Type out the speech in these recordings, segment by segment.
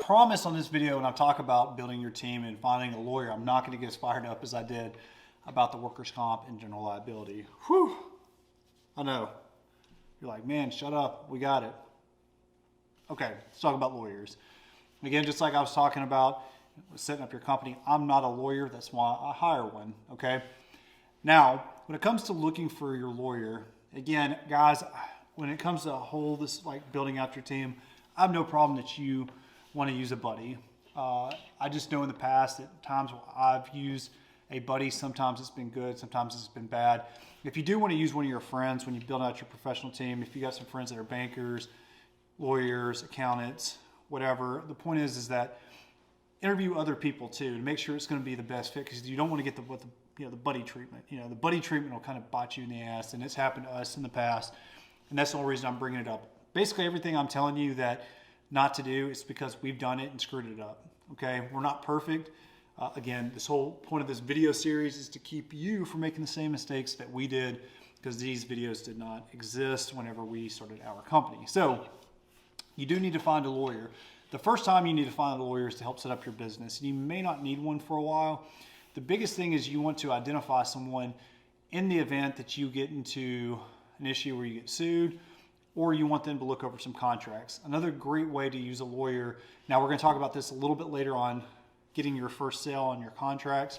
Promise on this video when I talk about building your team and finding a lawyer, I'm not going to get as fired up as I did about the workers' comp and general liability. Whew. I know. You're like, man, shut up. We got it. Okay, let's talk about lawyers. Again, just like I was talking about setting up your company, I'm not a lawyer. That's why I hire one. Okay. Now, when it comes to looking for your lawyer, again, guys, when it comes to this like building out your team, I have no problem that you want to use a buddy. I just know in the past that times I've used a buddy, sometimes it's been good, sometimes it's been bad. If you do want to use one of your friends when you build out your professional team, if you got some friends that are bankers, lawyers, accountants, whatever, the point is that interview other people too to make sure it's going to be the best fit, because you don't want to get the buddy treatment. The buddy treatment will kind of bite you in the ass, and it's happened to us in the past, and that's the only reason I'm bringing it up. Basically, everything I'm telling you that not to do, it's because we've done it and screwed it up. Okay, we're not perfect. Again, this whole point of this video series is to keep you from making the same mistakes that we did, because these videos did not exist whenever we started our company. So you do need to find a lawyer. The first time you need to find a lawyer is to help set up your business. You may not need one for a while. The biggest thing is you want to identify someone in the event that you get into an issue where you get sued, or you want them to look over some contracts. Another great way to use a lawyer, now we're going to talk about this a little bit later on, getting your first sale on your contracts.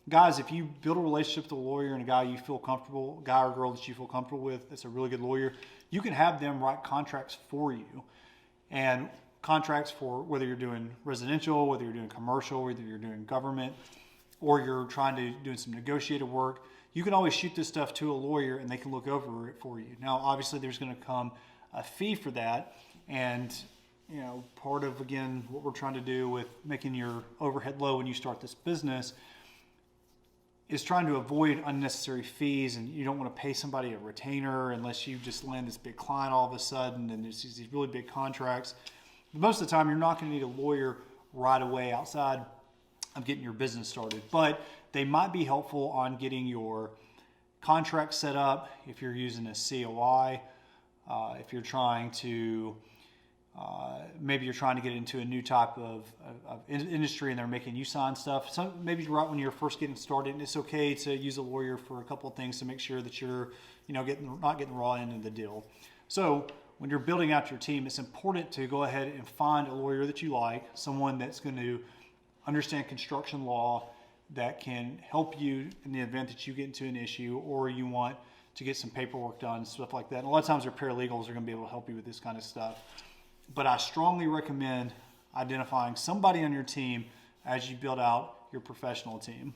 Guys, if you build a relationship with a lawyer and a guy you feel comfortable, guy or girl that you feel comfortable with, that's a really good lawyer, you can have them write contracts for you. And contracts for whether you're doing residential, whether you're doing commercial, whether you're doing government, or you're trying to do some negotiated work, you can always shoot this stuff to a lawyer and they can look over it for you. Now, obviously, there's going to come a fee for that. And, part of, again, what we're trying to do with making your overhead low when you start this business is trying to avoid unnecessary fees. And you don't want to pay somebody a retainer unless you just land this big client all of a sudden and there's these really big contracts. But most of the time, you're not going to need a lawyer right away outside of getting your business started. But they might be helpful on getting your contract set up if you're using a COI, if you're trying to, maybe you're trying to get into a new type of industry and they're making you sign stuff. So maybe right when you're first getting started, and it's okay to use a lawyer for a couple of things to make sure that you're not getting the raw end of the deal. So when you're building out your team, it's important to go ahead and find a lawyer that you like, someone that's going to understand construction law, that can help you in the event that you get into an issue or you want to get some paperwork done, stuff like that. And a lot of times your paralegals are going to be able to help you with this kind of stuff. But I strongly recommend identifying somebody on your team as you build out your professional team.